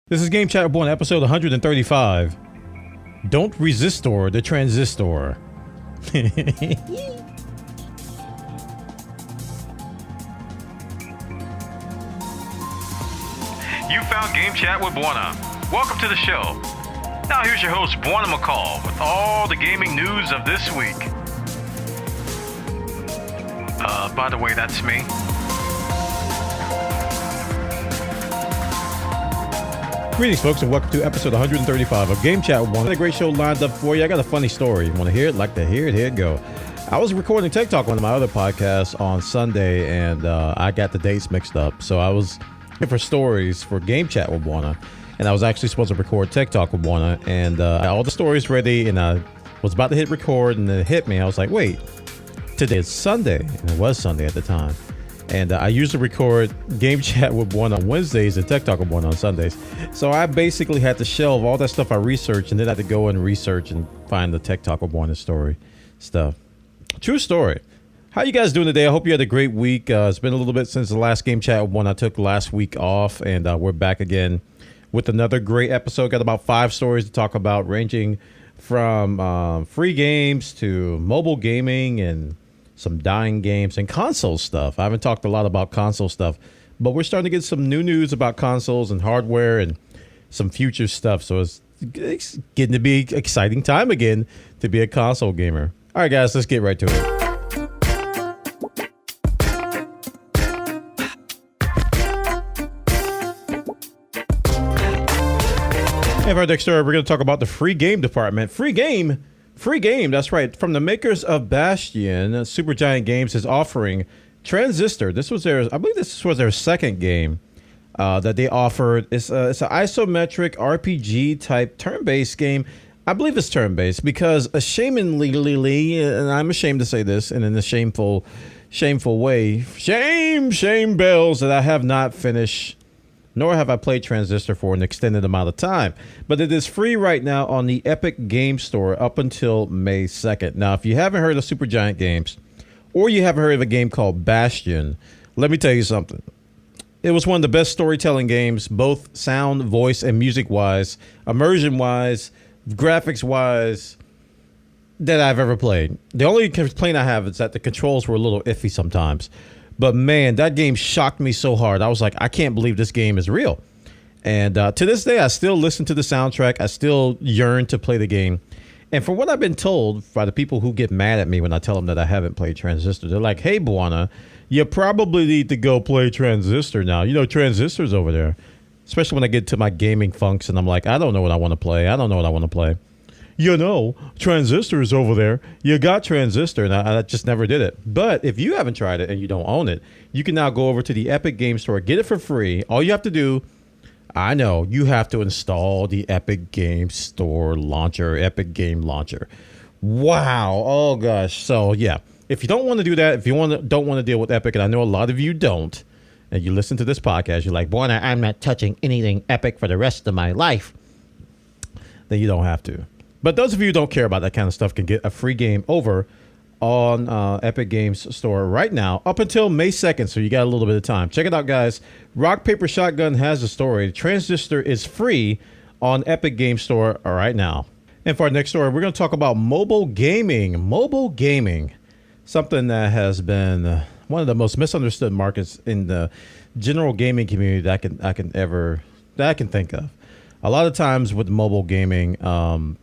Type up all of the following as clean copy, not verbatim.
This is Game Chat with Bwana, episode 135. Don't Resistor the Transistor. You found Game Chat with Bwana. Welcome to the show. Now here's your host, Bwana McCall, with all the gaming news of this week. By the way, that's me. Greetings, folks, and welcome to episode 135 of Game Chat with Bwana. A great show lined up for you. I got a funny story. You want to hear it? Like to hear it? Here it go. I was recording Tech Talk, one of my other podcasts, on Sunday, and I got the dates mixed up. So I was looking for stories for Game Chat with Bwana, and I was actually supposed to record Tech Talk with Bwana, and I had all the stories ready, and I was about to hit record, and it hit me. I was like, wait, today is Sunday, and it was Sunday at the time. And I usually record Game Chat with Bwana on Wednesdays and Tech Talk with Bwana on Sundays. So I basically had to shelve all that stuff I researched and then I had to go and research and find the Tech Talk with Bwana story stuff. True story. How you guys doing today? I hope you had a great week. It's been a little bit since the last Game Chat with Bwana. I took last week off, and we're back again with another great episode. Got about 5 stories to talk about, ranging from free games to mobile gaming and some dying games and console stuff. I haven't talked a lot about console stuff, but we're starting to get some new news about consoles and hardware and some future stuff. So it's getting to be exciting time again to be a console gamer. All right, guys, let's get right to it. And for our next story, we're going to talk about the free game department. Free game, that's right. From the makers of Bastion, Supergiant Games is offering Transistor. I believe this was their second game that they offered. It's an isometric RPG type turn-based game. I believe it's turn-based because ashamedly, and I'm ashamed to say this, and in a shameful way, shame bells, that I have not finished, nor have I played Transistor for an extended amount of time. But it is free right now on the Epic Game Store up until May 2nd. Now, if you haven't heard of Supergiant Games, or you haven't heard of a game called Bastion, let me tell you something. It was one of the best storytelling games, both sound, voice, and music-wise, immersion-wise, graphics-wise, that I've ever played. The only complaint I have is that the controls were a little iffy sometimes. But man, that game shocked me so hard. I was like, I can't believe this game is real. And to this day, I still listen to the soundtrack. I still yearn to play the game. And from what I've been told by the people who get mad at me when I tell them that I haven't played Transistor, they're like, hey, Bwana, you probably need to go play Transistor now. You know, Transistor's over there. Especially when I get to my gaming funks and I'm like, I don't know what I want to play. You know, Transistor is over there. You got Transistor, and I just never did it. But if you haven't tried it and you don't own it, you can now go over to the Epic Game Store, get it for free. All you have to do, I know, you have to install the Epic Game Store launcher, Epic Game Launcher. Wow. Oh, gosh. So, yeah, if you don't want to do that, if you don't want to deal with Epic, and I know a lot of you don't, and you listen to this podcast, you're like, Bwana, I'm not touching anything Epic for the rest of my life, then you don't have to. But those of you who don't care about that kind of stuff can get a free game over on Epic Games Store right now up until May 2nd, so you got a little bit of time. Check it out, guys. Rock, Paper, Shotgun has a story. Transistor is free on Epic Games Store right now. And for our next story, we're going to talk about mobile gaming. Mobile gaming, something that has been one of the most misunderstood markets in the general gaming community that I can think of. A lot of times with mobile gaming,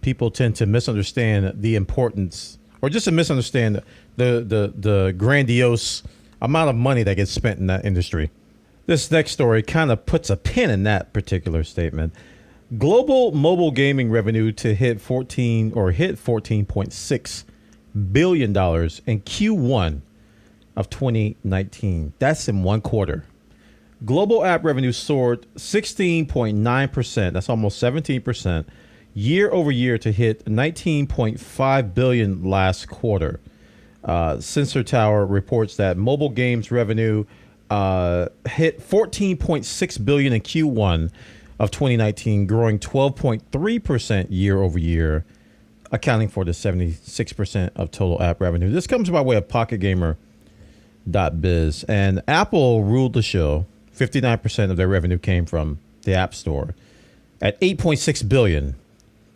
people tend to misunderstand the importance, or just to misunderstand the grandiose amount of money that gets spent in that industry. This next story kind of puts a pin in that particular statement. Global mobile gaming revenue to hit $14.6 billion in Q1 of 2019. That's in one quarter. Global app revenue soared 16.9%, that's almost 17%, year over year to hit 19.5 billion last quarter. Sensor Tower reports that mobile games revenue hit 14.6 billion in Q1 of 2019, growing 12.3% year over year, accounting for the 76% of total app revenue. This comes by way of PocketGamer.biz, and Apple ruled the show. 59% of their revenue came from the App Store. at 8.6 billion,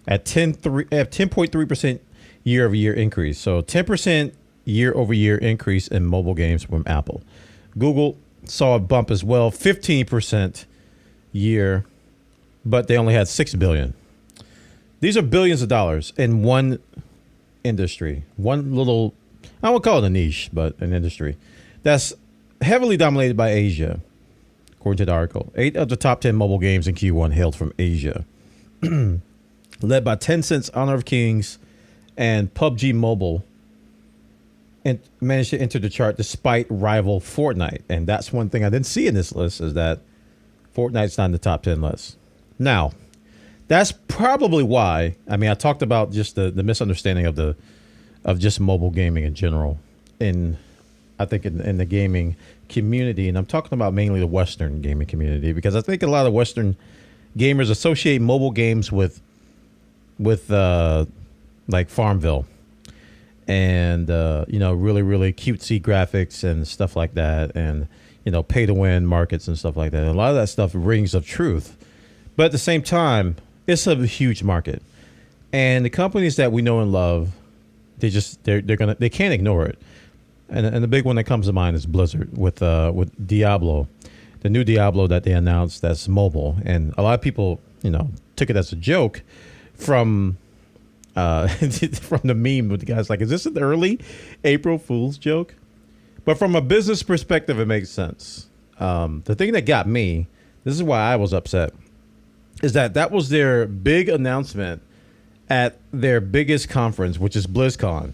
at 10.3% year-over-year increase. So 10% year-over-year increase in mobile games from Apple. Google saw a bump as well, 15% year, but they only had 6 billion. These are billions of dollars in one industry, one little, I won't call it a niche, but an industry that's heavily dominated by Asia, according to the article. 8 of the top 10 mobile games in Q1 hailed from Asia, led by Tencent's Honor of Kings and PUBG Mobile, and managed to enter the chart despite rival Fortnite. And that's one thing I didn't see in this list, is that Fortnite's not in the top 10 list. Now, that's probably why. I mean, I talked about just the misunderstanding of just mobile gaming in general, in the gaming community, and I'm talking about mainly the Western gaming community, because I think a lot of Western gamers associate mobile games with like Farmville and really, really cutesy graphics and stuff like that, and pay to win markets and stuff like that. And a lot of that stuff rings of truth, but at the same time, it's a huge market, and the companies that we know and love, they can't ignore it. And the big one that comes to mind is Blizzard with Diablo, the new Diablo that they announced that's mobile, and a lot of people took it as a joke from the meme with the guys like, is this an early April Fool's joke? But from a business perspective, it makes sense. The thing that got me, this is why I was upset, is that was their big announcement at their biggest conference, which is BlizzCon.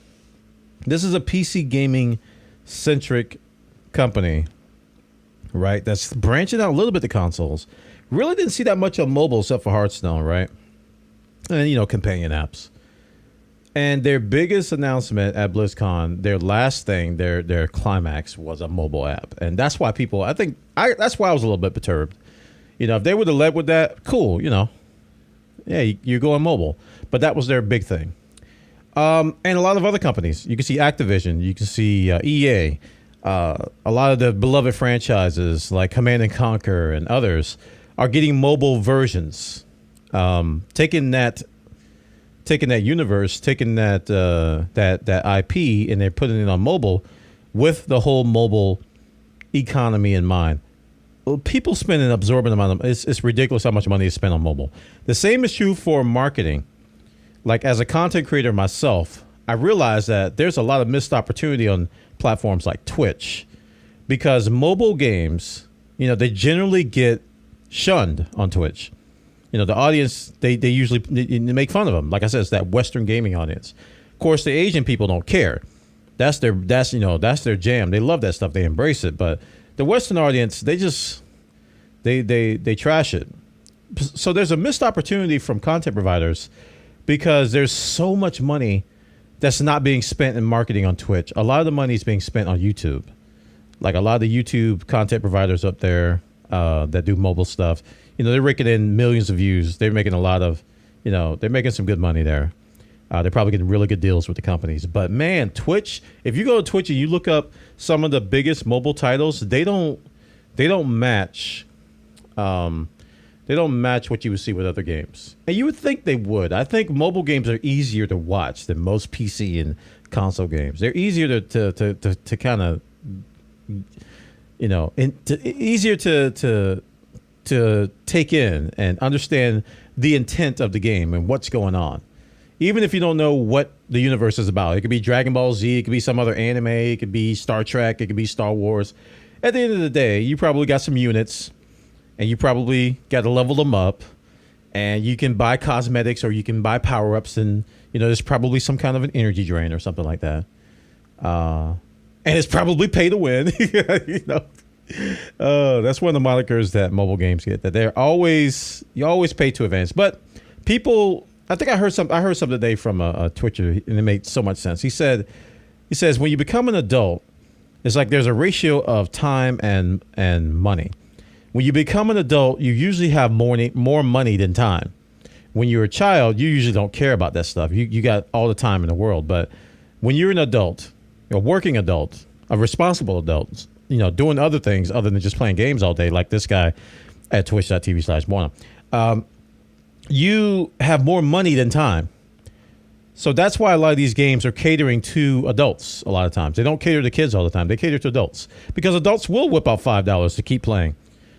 This is a PC gaming centric company, right? That's branching out a little bit to consoles. Really didn't see that much on mobile except for Hearthstone, right? And, companion apps. And their biggest announcement at BlizzCon, their last thing, their climax was a mobile app. And that's why that's why I was a little bit perturbed. If they would have led with that, cool, yeah, you're going mobile. But that was their big thing. And a lot of other companies. You can see Activision. You can see EA. A lot of the beloved franchises like Command and Conquer and others are getting mobile versions. Taking that universe, taking that IP, and they're putting it on mobile with the whole mobile economy in mind. Well, people spend an absorbent amount of. It's ridiculous how much money is spent on mobile. The same is true for marketing. Like, as a content creator myself, I realize that there's a lot of missed opportunity on platforms like Twitch, because mobile games, they generally get shunned on Twitch. The audience, they usually they make fun of them. Like I said, it's that Western gaming audience. Of course, the Asian people don't care. That's their jam. They love that stuff. They embrace it. But the Western audience, they trash it. So there's a missed opportunity from content providers, because there's so much money that's not being spent in marketing on Twitch. A lot of the money is being spent on YouTube. Like, a lot of the YouTube content providers up there that do mobile stuff, they're raking in millions of views. They're making a lot of, they're making some good money there. They're probably getting really good deals with the companies. But man, Twitch, if you go to Twitch and you look up some of the biggest mobile titles, they don't match. They don't match what you would see with other games. And you would think they would. I think mobile games are easier to watch than most PC and console games. They're easier to kind of, easier to take in and understand the intent of the game and what's going on. Even if you don't know what the universe is about. It could be Dragon Ball Z, it could be some other anime, it could be Star Trek, it could be Star Wars. At the end of the day, you probably got some units, and you probably got to level them up, and you can buy cosmetics or you can buy power-ups, and there's probably some kind of an energy drain or something like that. And it's probably pay to win. That's one of the monikers that mobile games get, that you always pay to advance. But people, I think I heard something today from a Twitcher, and it made so much sense. He says when you become an adult, it's like there's a ratio of time and money. When you become an adult, you usually have more money than time. When you're a child, you usually don't care about that stuff. You got all the time in the world. But when you're an adult, a working adult, a responsible adult, doing other things other than just playing games all day, like this guy at twitch.tv/Bwana, you have more money than time. So that's why a lot of these games are catering to adults a lot of times. They don't cater to kids all the time. They cater to adults because adults will whip out $5 to keep playing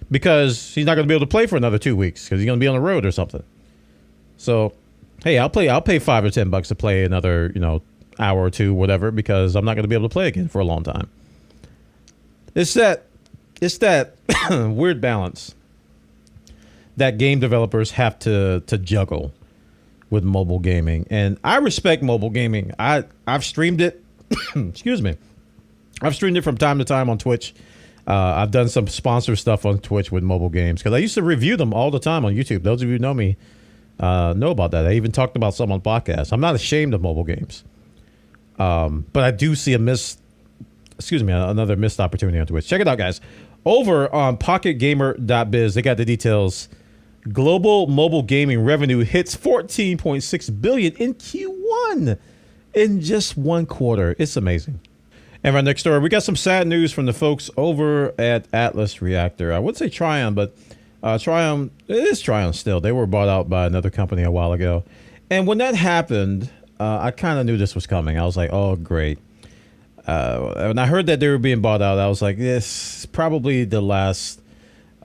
because he's not going to be able to play for another 2 weeks because he's going to be on the road or something. So, hey, I'll pay $5 or $10 to play another, hour or two, whatever, because I'm not going to be able to play again for a long time. It's that weird balance that game developers have to juggle with mobile gaming. And I respect mobile gaming. I've streamed it. Excuse me. I've streamed it from time to time on Twitch. I've done some sponsor stuff on Twitch with mobile games because I used to review them all the time on YouTube. Those of you who know me know about that. I even talked about some on podcasts. I'm not ashamed of mobile games. But I do see another missed opportunity on Twitch. Check it out, guys. Over on pocketgamer.biz, they got the details. Global mobile gaming revenue hits $14.6 billion in Q1 in just one quarter. It's amazing. And right next door, we got some sad news from the folks over at Atlas Reactor. I would say Triumph, but Triumph, it is Triumph still. They were bought out by another company a while ago. And when that happened, I kind of knew this was coming. I was like, oh, great. When I heard that they were being bought out, I was like, this is probably the last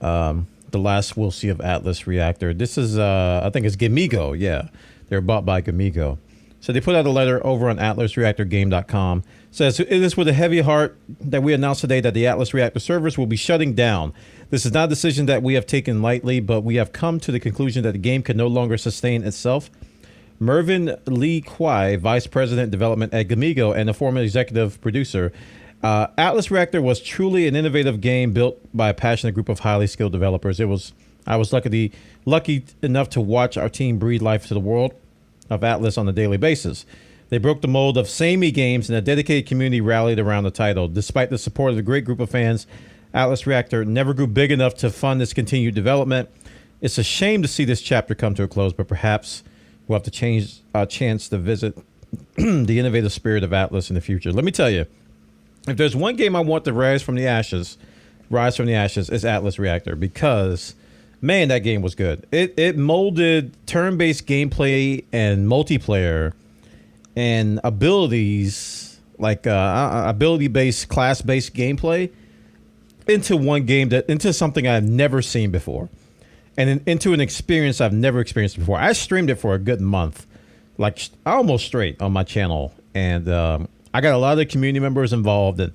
we'll see of Atlas Reactor. This is, I think it's Gamigo. Yeah, they're bought by Gamigo. So they put out a letter over on atlasreactorgame.com. Says, it is with a heavy heart that we announce today that the Atlas Reactor servers will be shutting down. This is not a decision that we have taken lightly, but we have come to the conclusion that the game can no longer sustain itself. Mervyn Lee Kwai, Vice President Development at Gamigo and a former executive producer. Atlas Reactor was truly an innovative game built by a passionate group of highly skilled developers. I was lucky enough to watch our team breathe life to the world of Atlas on a daily basis. They broke the mold of samey games and a dedicated community rallied around the title. Despite the support of a great group of fans, Atlas Reactor never grew big enough to fund its continued development. It's a shame to see this chapter come to a close, but perhaps we'll have to change a chance to visit the innovative spirit of Atlas in the future. Let me tell you, if there's one game I want to rise from the ashes, is Atlas Reactor, because, man, that game was good. It molded turn-based gameplay and multiplayer and abilities, like ability-based, class-based gameplay, into something I've never seen before. And into an experience I've never experienced before. I streamed it for a good month, like almost straight on my channel. And I got a lot of the community members involved. And,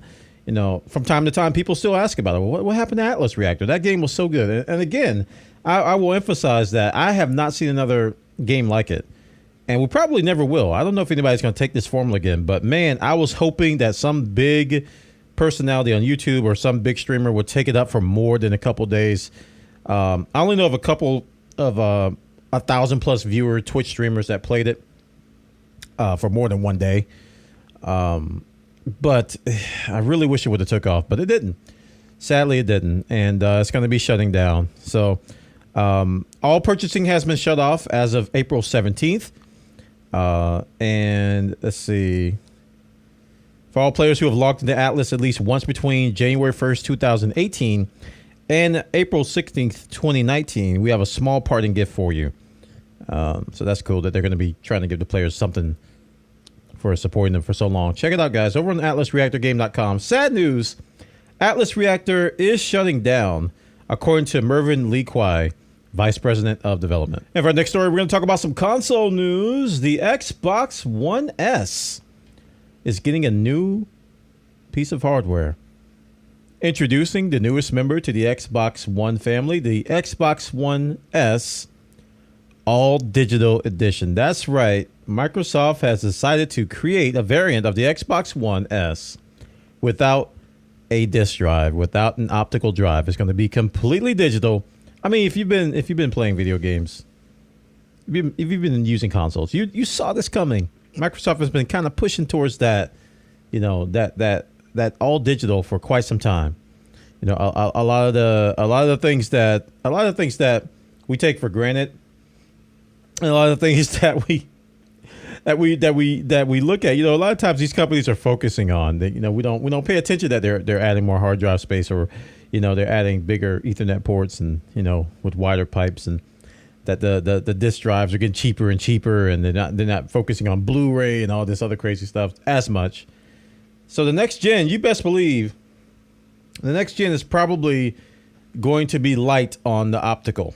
from time to time, people still ask about it. Well, what happened to Atlas Reactor? That game was so good. And again, I will emphasize that I have not seen another game like it. And we probably never will. I don't know if anybody's going to take this formula again. But, man, I was hoping that some big personality on YouTube or some big streamer would take it up for more than a couple days. I only know of a couple of 1,000+ viewer Twitch streamers that played it for more than one day. But I really wish it would have took off, but it didn't. Sadly, it didn't. And it's going to be shutting down. So all purchasing has been shut off as of April 17th. And let's see. For all players who have logged into Atlas at least once between January 1st, 2018 and April 16th, 2019, we have a small parting gift for you. So that's cool that they're going to be trying to give the players something for supporting them for so long. Check it out, guys, over on atlasreactorgame.com. Sad news, Atlas Reactor is shutting down, according to Mervyn Lee Kwai, Vice President of Development. And for our next story, we're going to talk about some console news. The Xbox One S is getting a new piece of hardware. Introducing the newest member to the Xbox One family, the Xbox One S All Digital Edition. That's right. Microsoft has decided to create a variant of the Xbox One S without a disk drive, without an optical drive. It's going to be completely digital. I mean, if you've been playing video games, if you've been using consoles, you saw this coming. Microsoft has been kind of pushing towards that, that all digital for quite some time. A lot of the things that we take for granted, and a lot of the things that we look at. A lot of times these companies are focusing on that. We don't pay attention that they're adding more hard drive space, or they're adding bigger Ethernet ports and with wider pipes, and that the disc drives are getting cheaper and cheaper, and they're not focusing on Blu-ray and all this other crazy stuff as much. So the next gen, you best believe, the next gen is probably going to be light on the optical.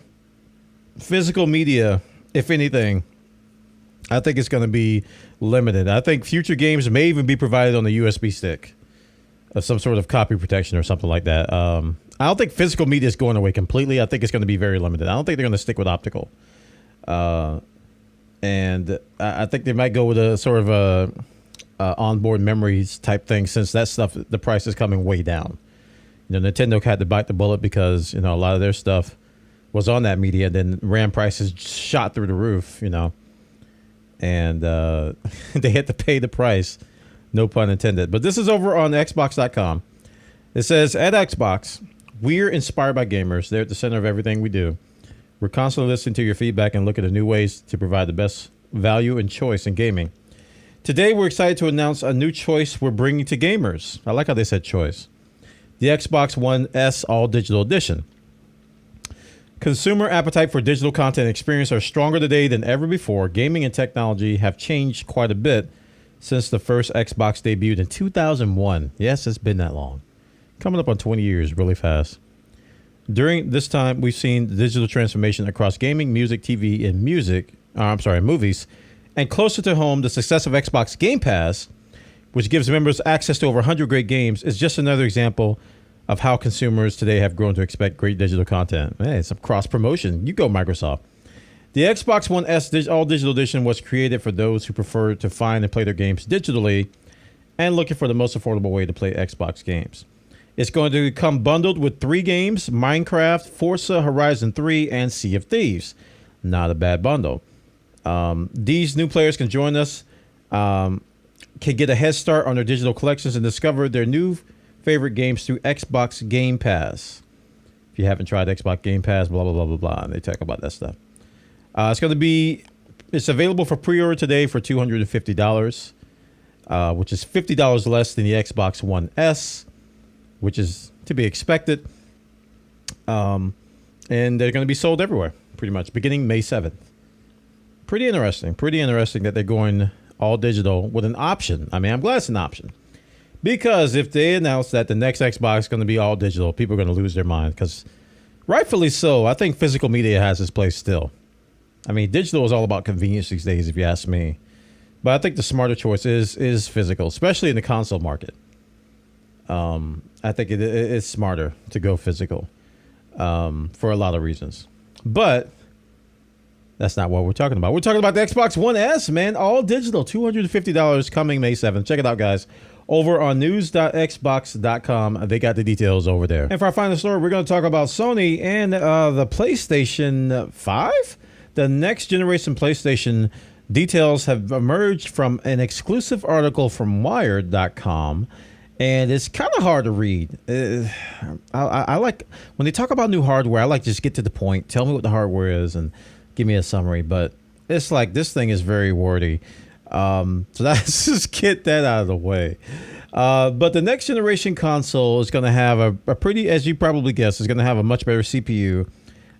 Physical media, if anything, I think it's going to be limited. I think future games may even be provided on a USB stick of some sort of copy protection or something like that. I don't think physical media is going away completely. I think it's going to be very limited. I don't think they're going to stick with optical. And I think they might go with a sort of a onboard memories type thing, since that stuff, the price is coming way down. Nintendo had to bite the bullet because, a lot of their stuff was on that media. Then RAM prices shot through the roof, and they had to pay the price. No pun intended. But this is over on Xbox.com. It says, at Xbox, we're inspired by gamers. They're at the center of everything we do. We're constantly listening to your feedback and looking at new ways to provide the best value and choice in gaming. Today, we're excited to announce a new choice we're bringing to gamers. I like how they said choice. The Xbox One S All Digital Edition. Consumer appetite for digital content and experience are stronger today than ever before. Gaming and technology have changed quite a bit since the first Xbox debuted in 2001. Yes, it's been that long. Coming up on 20 years really fast. During this time, we've seen the digital transformation across gaming, music, TV, and movies. And closer to home, the success of Xbox Game Pass, which gives members access to over 100 great games, is just another example of how consumers today have grown to expect great digital content. Hey, it's some cross-promotion. You go, Microsoft. The Xbox One S All Digital Edition was created for those who prefer to find and play their games digitally and looking for the most affordable way to play Xbox games. It's going to come bundled with 3 games: Minecraft, Forza Horizon 3, and Sea of Thieves. Not a bad bundle. These new players can join us, can get a head start on their digital collections and discover their new favorite games through Xbox Game Pass. If you haven't tried Xbox Game Pass, blah, blah, blah, blah, blah. And they talk about that stuff. It's available for pre-order today for $250, which is $50 less than the Xbox One S, which is to be expected. And they're going to be sold everywhere, pretty much, beginning May 7th. Pretty interesting. Pretty interesting that they're going all digital with an option. I mean, I'm glad it's an option. Because if they announce that the next Xbox is going to be all digital, people are going to lose their mind. Because rightfully so, I think physical media has its place still. I mean, digital is all about convenience these days, if you ask me. But I think the smarter choice is physical, especially in the console market. I think it's smarter to go physical for a lot of reasons. But that's not what we're talking about. We're talking about the Xbox One S, man. All digital, $250 coming May 7th. Check it out, guys. Over on news.xbox.com. They got the details over there. And for our final story, we're going to talk about Sony and the PlayStation 5. The next generation PlayStation details have emerged from an exclusive article from Wired.com. And it's kind of hard to read. I like, when they talk about new hardware, I like just get to the point. Tell me what the hardware is and give me a summary. But it's like, this thing is very wordy. So let's just get that out of the way. But the next generation console is going to have a pretty, as you probably guessed, is going to have a much better CPU,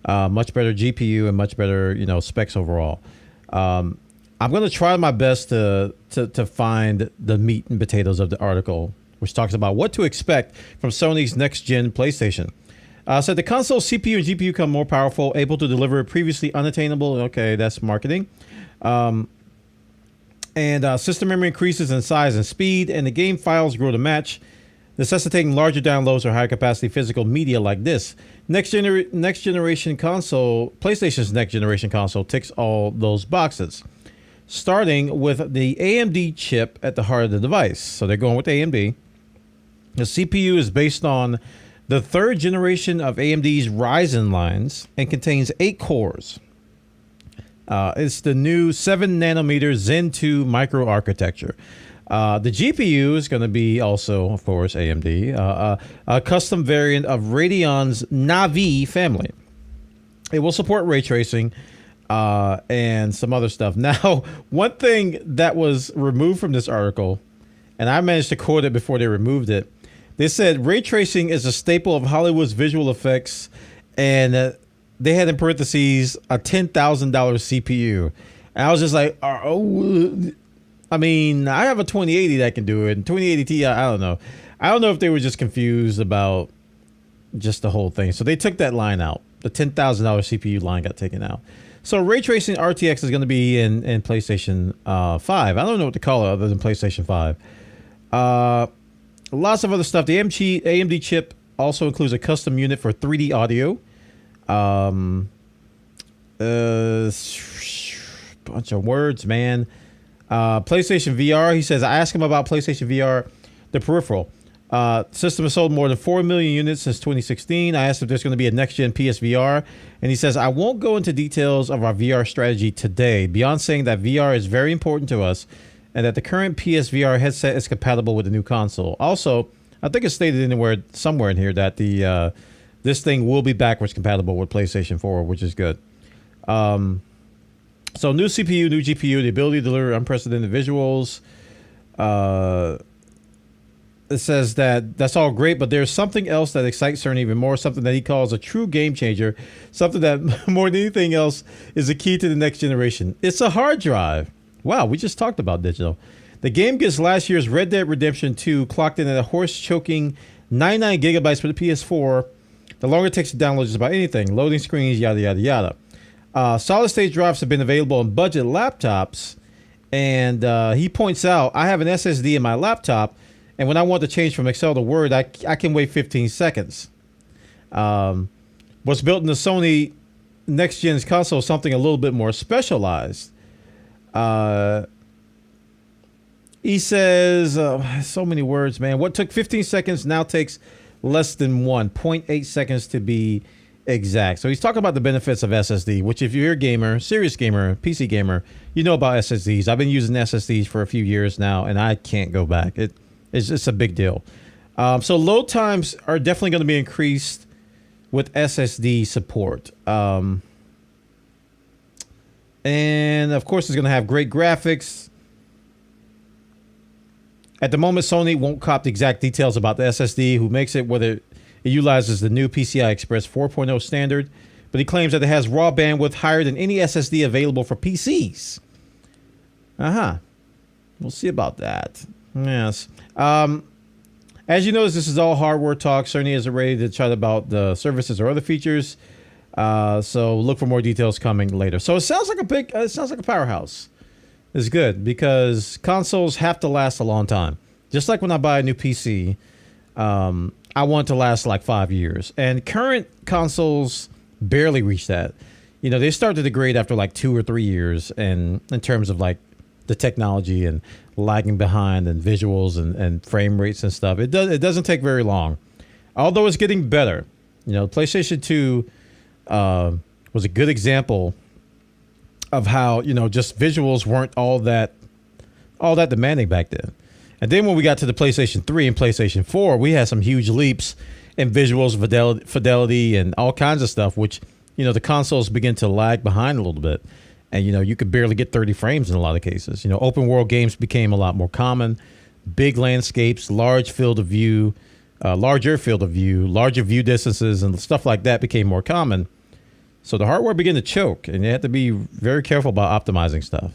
much better GPU, and much better, specs overall. I'm going to try my best to find the meat and potatoes of the article, which talks about what to expect from Sony's next-gen PlayStation. So the console CPU and GPU become more powerful, able to deliver previously unattainable. Okay, that's marketing. And system memory increases in size and speed, and the game files grow to match, necessitating larger downloads or high-capacity physical media like this. Next generation console, PlayStation's next generation console ticks all those boxes, starting with the AMD chip at the heart of the device. So they're going with AMD. The CPU is based on the third generation of AMD's Ryzen lines and contains 8 cores. It's the new 7 nanometer Zen 2 microarchitecture. The GPU is going to be also, of course, AMD, a custom variant of Radeon's Navi family. It will support ray tracing and some other stuff. Now, one thing that was removed from this article, and I managed to quote it before they removed it, they said ray tracing is a staple of Hollywood's visual effects, and they had in parentheses a $10,000 CPU. And I was just like, oh, I mean, I have a 2080 that can do it. And 2080 Ti, I don't know. I don't know if they were just confused about just the whole thing. So they took that line out. The $10,000 CPU line got taken out. So Ray Tracing RTX is going to be in PlayStation 5. I don't know what to call it other than PlayStation 5. Lots of other stuff. The AMD chip also includes a custom unit for 3D audio. Bunch of words, man. PlayStation VR. He says, I asked him about PlayStation VR, the peripheral. System has sold more than 4 million units since 2016. I asked if there's going to be a next-gen PSVR, and he says, I won't go into details of our VR strategy today, beyond saying that VR is very important to us, and that the current PSVR headset is compatible with the new console. Also, I think it's stated somewhere in here that this thing will be backwards compatible with PlayStation 4, which is good. So new CPU, new GPU, the ability to deliver unprecedented visuals. It says that's all great, but there's something else that excites CERN even more, something that he calls a true game changer, something that more than anything else is the key to the next generation. It's a hard drive. Wow, we just talked about digital. The game gets last year's Red Dead Redemption 2 clocked in at a horse-choking 99 gigabytes for the PS4. The longer it takes to download just about anything, loading screens, yada, yada, yada. Solid-state drives have been available on budget laptops, and he points out, I have an SSD in my laptop, and when I want to change from Excel to Word, I can wait 15 seconds. What's built in the Sony next-gen's console is something a little bit more specialized. He says, so many words, man. What took 15 seconds now takes less than 0.8 seconds to be exact. So he's talking about the benefits of SSD, which if you're a gamer, serious gamer, PC gamer, you know about SSDs. I've been using SSDs for a few years now, and I can't go back. It's just a big deal. So load times are definitely going to be increased with SSD support. And of course, it's going to have great graphics. At the moment, Sony won't cop the exact details about the SSD, who makes it, whether it utilizes the new PCI Express 4.0 standard, but he claims that it has raw bandwidth higher than any SSD available for PCs. We'll see about that. Yes. As you notice, this is all hardware talk. Sony isn't ready to chat about the services or other features. So look for more details coming later. So it sounds like a powerhouse. It's good because consoles have to last a long time. Just like when I buy a new PC, I want it to last like 5 years. And current consoles barely reach that. You know, they start to degrade after like 2 or 3 years, and in terms of like the technology and lagging behind and visuals and frame rates and stuff. It doesn't take very long. Although it's getting better. You know, PlayStation 2 was a good example of how, you know, just visuals weren't all that demanding back then. And then when we got to the PlayStation 3 and PlayStation 4, we had some huge leaps in visuals, fidelity, and all kinds of stuff, which, you know, the consoles begin to lag behind a little bit. And, you know, you could barely get 30 frames in a lot of cases. You know, open world games became a lot more common. Big landscapes, larger field of view, larger view distances, and stuff like that became more common. So the hardware began to choke, and you have to be very careful about optimizing stuff.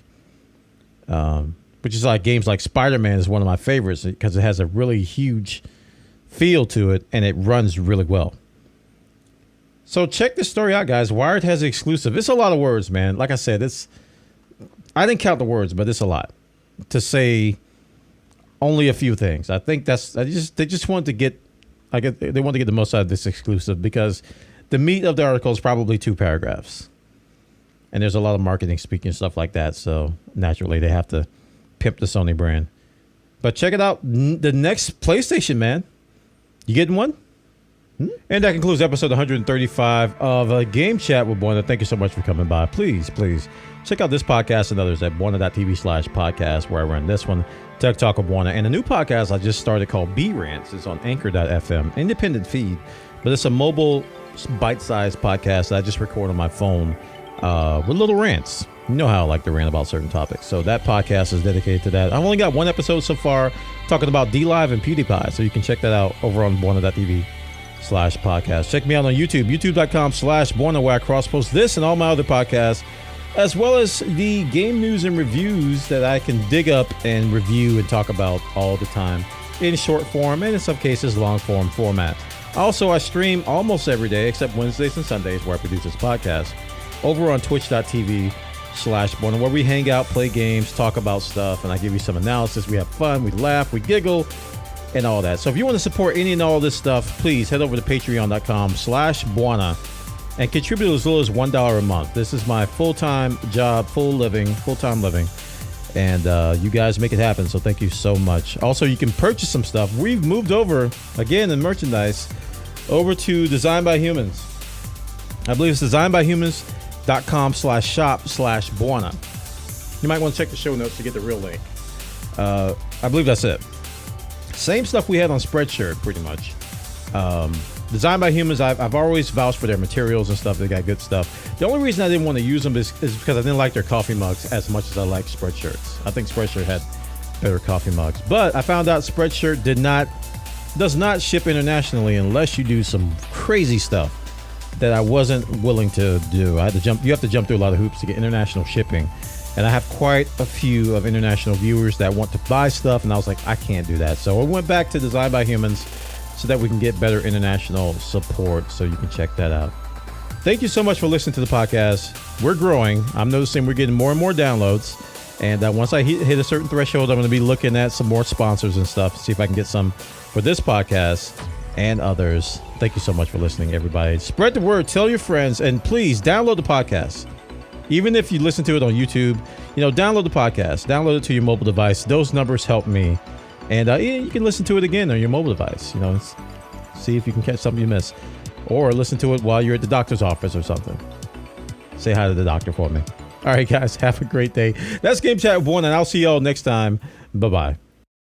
Which is like games like Spider-Man is one of my favorites because it has a really huge feel to it, and it runs really well. So check this story out, guys. Wired has an exclusive. It's a lot of words, man. Like I said, I didn't count the words, but it's a lot to say only a few things. I think they just want to get the most out of this exclusive because the meat of the article is probably 2 paragraphs. And there's a lot of marketing speaking and stuff like that. So naturally, they have to pimp the Sony brand. But check it out. The next PlayStation, man. You getting one? And that concludes episode 135 of Game Chat with Bwana. Thank you so much for coming by. Please check out this podcast and others at Bwana.tv/podcast, where I run this one, Tech Talk with Bwana, and a new podcast I just started called B Rants. It's on Anchor.fm, independent feed, but it's a mobile bite-sized podcast that I just record on my phone with little rants. You know how I like to rant about certain topics. So that podcast is dedicated to that. I've only got 1 episode so far talking about DLive and PewDiePie, so you can check that out over on Bwana.tv. youtube.com/podcast. Check me out on YouTube, youtube.com/Bwana, where I cross-post this and all my other podcasts, as well as the game news and reviews that I can dig up and review and talk about all the time in short form and in some cases long form format. Also, I stream almost every day except Wednesdays and Sundays where I produce this podcast over on twitch.tv/Bwana, where we hang out, play games, talk about stuff, and I give you some analysis. We have fun, we laugh, we giggle, and all that. So if you want to support any and all this stuff, please head over to patreon.com/Bwana and contribute as little as $1 a month. This is my full-time job, full-time living. And you guys make it happen, so thank you so much. Also, you can purchase some stuff. We've moved over, again, in merchandise, over to Design by Humans. I believe it's designbyhumans.com/shop/Bwana. You might want to check the show notes to get the real link. I believe that's it. Same stuff we had on Spreadshirt, pretty much. Design by Humans, I've always vouched for their materials and stuff. They got good stuff. The only reason I didn't want to use them is because I didn't like their coffee mugs as much as I like Spreadshirts. I think Spreadshirt had better coffee mugs. But I found out Spreadshirt does not ship internationally unless you do some crazy stuff that I wasn't willing to do. You have to jump through a lot of hoops to get international shipping. And I have quite a few of international viewers that want to buy stuff, and I was like, I can't do that. So I went back to Design by Humans so that we can get better international support, so you can check that out. Thank you so much for listening to the podcast. We're growing. I'm noticing we're getting more and more downloads. And once I hit a certain threshold, I'm going to be looking at some more sponsors and stuff, see if I can get some for this podcast and others. Thank you so much for listening, everybody. Spread the word, tell your friends, and please download the podcast. Even if you listen to it on YouTube, download the podcast, download it to your mobile device. Those numbers help me. And you can listen to it again on your mobile device, see if you can catch something you missed, or listen to it while you're at the doctor's office or something. Say hi to the doctor for me. All right, guys, have a great day. That's Game Chat with Bwana, and I'll see y'all next time. Bye-bye.